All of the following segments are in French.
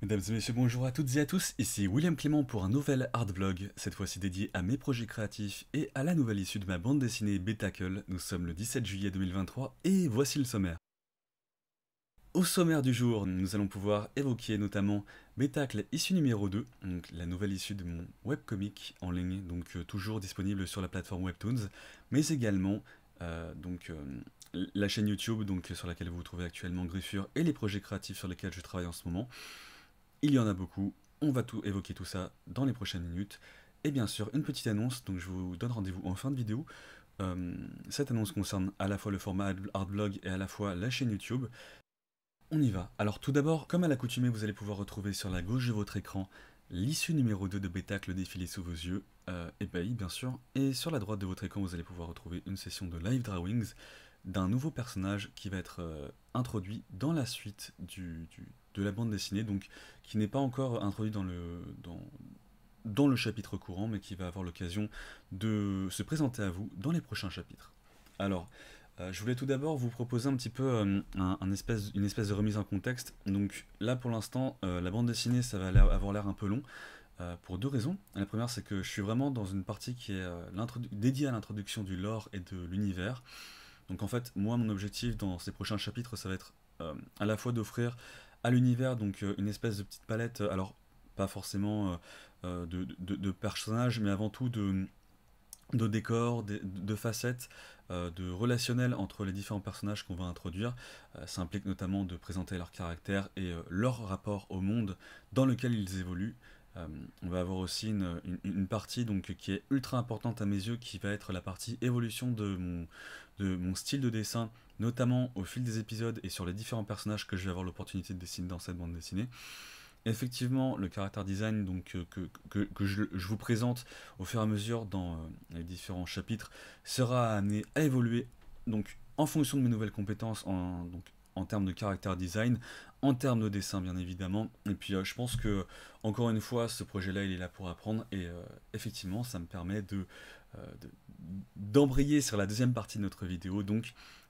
Mesdames et messieurs, bonjour à toutes et à tous, ici William Clément pour un nouvel art vlog, cette fois-ci dédié à mes projets créatifs et à la nouvelle issue de ma bande dessinée Betacle. Nous sommes le 17 juillet 2023 et voici le sommaire. Au sommaire du jour, nous allons pouvoir évoquer notamment Betacle issue numéro 2, donc la nouvelle issue de mon webcomic en ligne, donc toujours disponible sur la plateforme Webtoons, mais également la chaîne YouTube sur laquelle vous trouvez actuellement Griffure et les projets créatifs sur lesquels je travaille en ce moment. Il y en a beaucoup, on va tout évoquer tout ça dans les prochaines minutes. Et bien sûr, une petite annonce, donc je vous donne rendez-vous en fin de vidéo. Cette annonce concerne à la fois le format Artblog et à la fois la chaîne YouTube. On y va. Alors tout d'abord, comme à l'accoutumée, vous allez pouvoir retrouver sur la gauche de votre écran l'issue numéro 2 de Betacle défilé sous vos yeux, ébahi bien sûr. Et sur la droite de votre écran, vous allez pouvoir retrouver une session de live drawings d'un nouveau personnage qui va être introduit dans la suite de la bande dessinée, donc qui n'est pas encore introduit dans le chapitre courant, mais qui va avoir l'occasion de se présenter à vous dans les prochains chapitres. Alors, je voulais tout d'abord vous proposer un petit peu une espèce de remise en contexte. Donc là, pour l'instant, la bande dessinée, ça va avoir l'air un peu long, pour deux raisons. La première, c'est que je suis vraiment dans une partie qui est dédiée à l'introduction du lore et de l'univers. Donc en fait, moi, mon objectif dans ces prochains chapitres, ça va être à la fois d'offrir à l'univers une espèce de petite palette, alors pas forcément de personnages, mais avant tout de décors, de facettes, de relationnel entre les différents personnages qu'on va introduire. Ça implique notamment de présenter leur caractère et leur rapport au monde dans lequel ils évoluent. On va avoir aussi une partie qui est ultra importante à mes yeux, qui va être la partie évolution de mon style de dessin, notamment au fil des épisodes et sur les différents personnages que je vais avoir l'opportunité de dessiner dans cette bande dessinée. Effectivement, le character design que je vous présente au fur et à mesure dans les différents chapitres sera amené à évoluer en fonction de mes nouvelles compétences en termes de character design, en termes de dessin bien évidemment. Et puis je pense que encore une fois, ce projet-là il est là pour apprendre et effectivement ça me permet d'embrayer sur la deuxième partie de notre vidéo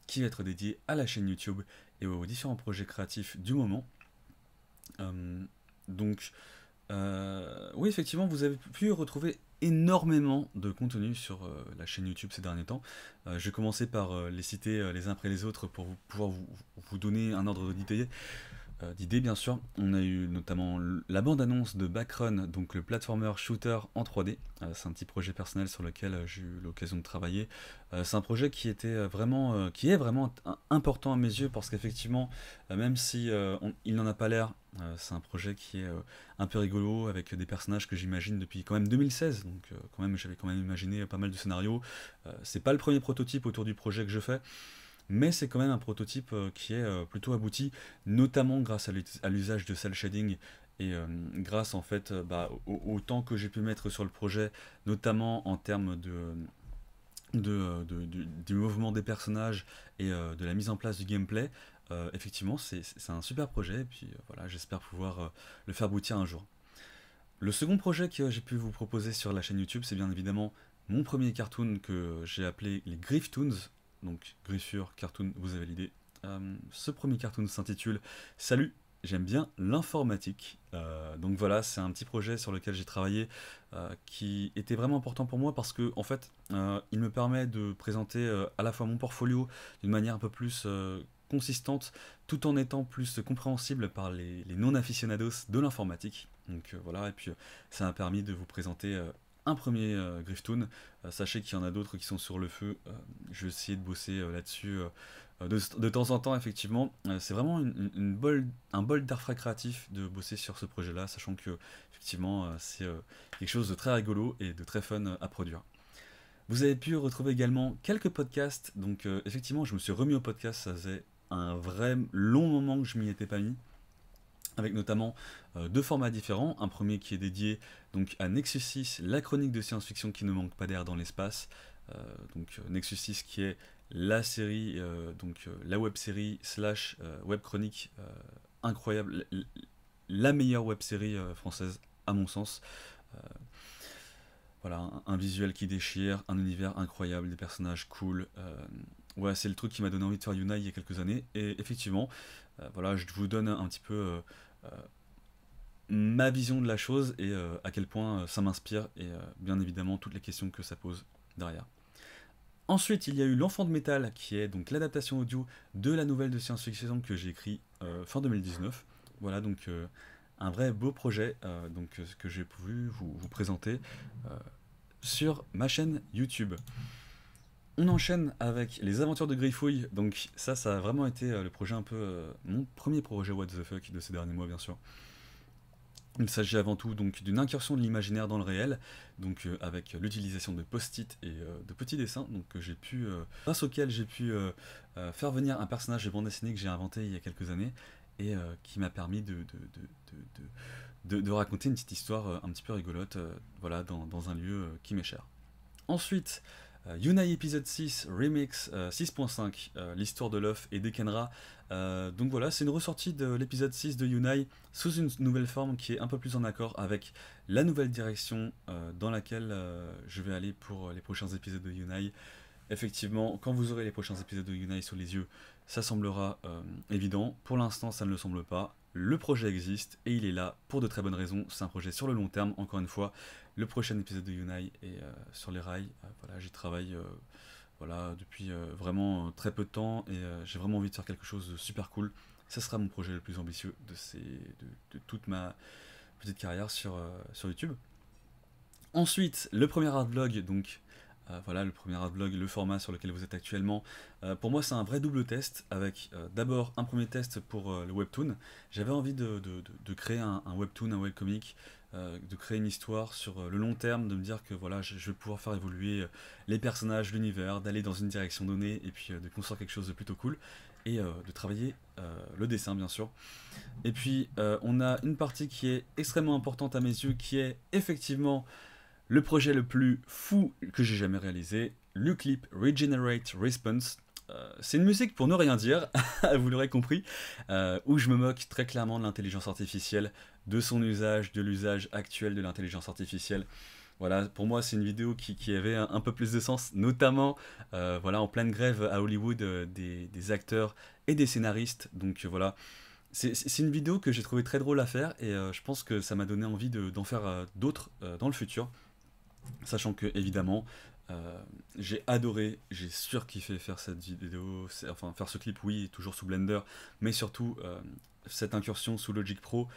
qui va être dédiée à la chaîne YouTube et aux différents projets créatifs du moment. Euh, donc, oui, effectivement, vous avez pu retrouver énormément de contenu sur la chaîne YouTube ces derniers temps. Je vais commencer par les citer les uns après les autres pour pouvoir vous donner un ordre d'idées bien sûr. On a eu notamment la bande-annonce de Backrun, donc le platformer shooter en 3D. C'est un petit projet personnel sur lequel j'ai eu l'occasion de travailler. C'est un projet qui est vraiment important à mes yeux parce qu'effectivement, même si il n'en a pas l'air, c'est un projet qui est un peu rigolo avec des personnages que j'imagine depuis quand même 2016. Donc quand même, j'avais quand même imaginé pas mal de scénarios. C'est pas le premier prototype autour du projet que je fais. Mais c'est quand même un prototype qui est plutôt abouti, notamment grâce à l'usage de cel shading et grâce en fait au temps que j'ai pu mettre sur le projet, notamment en termes du mouvement des personnages et de la mise en place du gameplay. Effectivement, c'est un super projet et puis voilà, j'espère pouvoir le faire aboutir un jour. Le second projet que j'ai pu vous proposer sur la chaîne YouTube, c'est bien évidemment mon premier cartoon que j'ai appelé les Grifftoons. Donc Griffure, cartoon, vous avez l'idée. Ce premier cartoon s'intitule Salut, j'aime bien l'informatique. Donc voilà, c'est un petit projet sur lequel j'ai travaillé qui était vraiment important pour moi parce que en fait, il me permet de présenter à la fois mon portfolio d'une manière un peu plus consistante, tout en étant plus compréhensible par les non-aficionados de l'informatique. Donc voilà, et puis ça m'a permis de vous présenter un premier Grifftoon. Sachez qu'il y en a d'autres qui sont sur le feu. Je vais essayer de bosser là-dessus de temps en temps, effectivement. C'est vraiment un bol d'air frais créatif de bosser sur ce projet-là, sachant que effectivement c'est quelque chose de très rigolo et de très fun à produire. Vous avez pu retrouver également quelques podcasts. Donc effectivement, je me suis remis au podcast. Ça faisait un vrai long moment que je m'y étais pas mis, avec notamment deux formats différents. Un premier qui est dédié à Nexus 6, la chronique de science-fiction qui ne manque pas d'air dans l'espace. Nexus 6 qui est la série, la web série slash web chronique incroyable, la meilleure web série française à mon sens. Euh, voilà, un visuel qui déchire, un univers incroyable, des personnages cool. Ouais, c'est le truc qui m'a donné envie de faire Yuna il y a quelques années. Et effectivement, voilà, je vous donne un petit peu ma vision de la chose et à quel point ça m'inspire et bien évidemment toutes les questions que ça pose derrière. Ensuite, il y a eu L'Enfant de Métal, qui est donc l'adaptation audio de la nouvelle de science-fiction que j'ai écrit fin 2019. Voilà, donc un vrai beau projet que j'ai pu vous présenter sur ma chaîne YouTube. On enchaîne avec Les Aventures de Griffouille. Donc ça a vraiment été le projet un peu... mon premier projet What the Fuck de ces derniers mois, bien sûr. Il s'agit avant tout donc d'une incursion de l'imaginaire dans le réel, donc avec l'utilisation de post-it et de petits dessins, donc que j'ai pu, grâce auxquels j'ai pu faire venir un personnage de bande dessinée que j'ai inventé il y a quelques années et qui m'a permis de raconter une petite histoire un petit peu rigolote, voilà, dans un lieu qui m'est cher. Ensuite, Yunai épisode 6, Remix 6.5, l'histoire de l'œuf et d'Ekenra. Donc voilà, c'est une ressortie de l'épisode 6 de Yunai sous une nouvelle forme qui est un peu plus en accord avec la nouvelle direction dans laquelle je vais aller pour les prochains épisodes de Yunai. Effectivement, quand vous aurez les prochains épisodes de Yunai sous les yeux, ça semblera évident. Pour l'instant, ça ne le semble pas. Le projet existe et il est là pour de très bonnes raisons. C'est un projet sur le long terme, encore une fois. Le prochain épisode de Yunai est sur les rails. Voilà, j'y travaille voilà, depuis vraiment très peu de temps et j'ai vraiment envie de faire quelque chose de super cool. Ça sera mon projet le plus ambitieux de toute ma petite carrière sur YouTube. Ensuite, le premier artvlog, donc voilà, le premier artvlog, le format sur lequel vous êtes actuellement. Pour moi, c'est un vrai double test avec d'abord un premier test pour le webtoon. J'avais envie de créer un webtoon, un webcomic, de créer une histoire sur le long terme, de me dire que voilà, je vais pouvoir faire évoluer les personnages, l'univers, d'aller dans une direction donnée et puis de construire quelque chose de plutôt cool et de travailler le dessin, bien sûr. Et puis, on a une partie qui est extrêmement importante à mes yeux, qui est effectivement le projet le plus fou que j'ai jamais réalisé, le clip Regenerate Response. C'est une musique pour ne rien dire, vous l'aurez compris, où je me moque très clairement de l'intelligence artificielle, de son usage, de l'usage actuel de l'intelligence artificielle. Voilà, pour moi c'est une vidéo qui avait un peu plus de sens, notamment voilà, en pleine grève à Hollywood des acteurs et des scénaristes. Donc voilà, c'est une vidéo que j'ai trouvé très drôle à faire et je pense que ça m'a donné envie d'en faire d'autres dans le futur. Sachant que, évidemment, j'ai adoré, j'ai surkiffé faire cette vidéo, enfin faire ce clip, oui, toujours sous Blender, mais surtout cette incursion sous Logic Pro,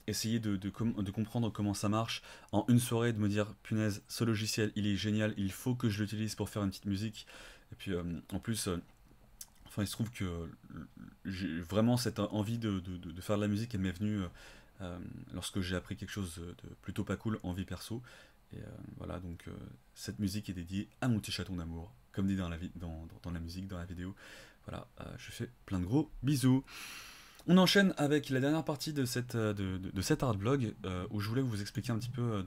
essayer de comprendre comment ça marche en une soirée, de me dire, punaise, ce logiciel, il est génial, il faut que je l'utilise pour faire une petite musique. Et puis, en plus, enfin, il se trouve que j'ai vraiment cette envie de faire de la musique, elle m'est venue lorsque j'ai appris quelque chose de plutôt pas cool en vie perso. Et voilà, donc cette musique est dédiée à mon petit chaton d'amour, comme dit dans la musique, dans la vidéo. Voilà, je fais plein de gros bisous. On enchaîne avec la dernière partie de cet artblog où je voulais vous expliquer un petit peu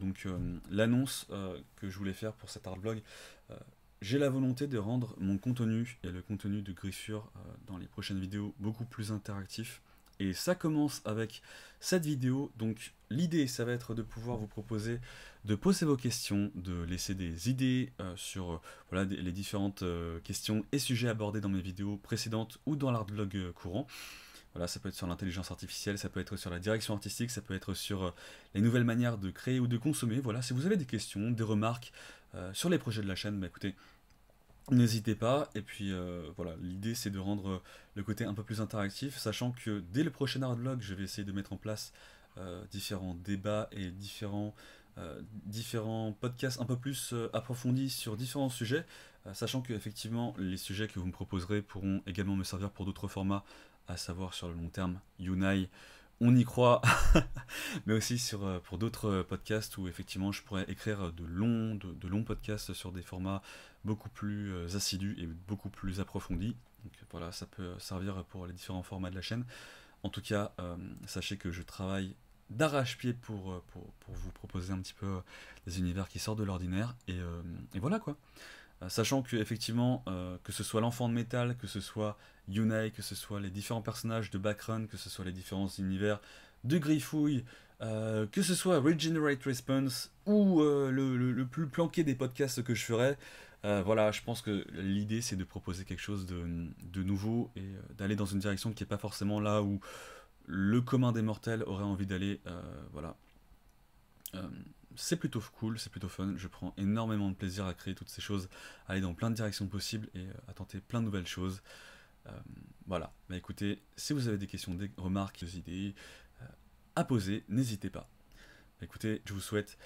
l'annonce que je voulais faire pour cet artblog. J'ai la volonté de rendre mon contenu et le contenu de Griffure dans les prochaines vidéos beaucoup plus interactif. Et ça commence avec cette vidéo. Donc l'idée, ça va être de pouvoir vous proposer de poser vos questions, de laisser des idées sur voilà, les différentes questions et sujets abordés dans mes vidéos précédentes ou dans l'artvlog courant. Voilà, ça peut être sur l'intelligence artificielle, ça peut être sur la direction artistique, ça peut être sur les nouvelles manières de créer ou de consommer. Voilà, si vous avez des questions, des remarques sur les projets de la chaîne, bah écoutez, n'hésitez pas. Et puis voilà, l'idée c'est de rendre le côté un peu plus interactif, sachant que dès le prochain artvlog, je vais essayer de mettre en place différents débats et différents podcasts un peu plus approfondis sur différents sujets, sachant que effectivement les sujets que vous me proposerez pourront également me servir pour d'autres formats, à savoir sur le long terme, Yunai, on y croit, mais aussi pour d'autres podcasts où effectivement je pourrais écrire de longs podcasts sur des formats beaucoup plus assidus et beaucoup plus approfondis. Donc voilà, ça peut servir pour les différents formats de la chaîne. En tout cas, sachez que je travaille d'arrache-pied pour vous proposer un petit peu des univers qui sortent de l'ordinaire. Et voilà quoi. Sachant que effectivement, que ce soit l'enfant de métal, que ce soit Yunai, que ce soit les différents personnages de Backrun, que ce soit les différents univers de Griffouille, que ce soit Regenerate Response ou le plus planqué des podcasts que je ferai, voilà, je pense que l'idée c'est de proposer quelque chose de nouveau et d'aller dans une direction qui n'est pas forcément là où le commun des mortels aurait envie d'aller. voilà. C'est plutôt cool, c'est plutôt fun, je prends énormément de plaisir à créer toutes ces choses, à aller dans plein de directions possibles et à tenter plein de nouvelles choses. Voilà, bah écoutez, si vous avez des questions, des remarques, des idées à poser, n'hésitez pas. Bah écoutez, je vous souhaite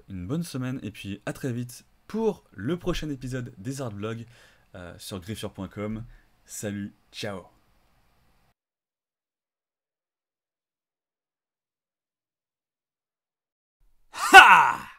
une bonne semaine et puis à très vite pour le prochain épisode des Art Vlogs sur griffure.com. Salut, ciao. Ha!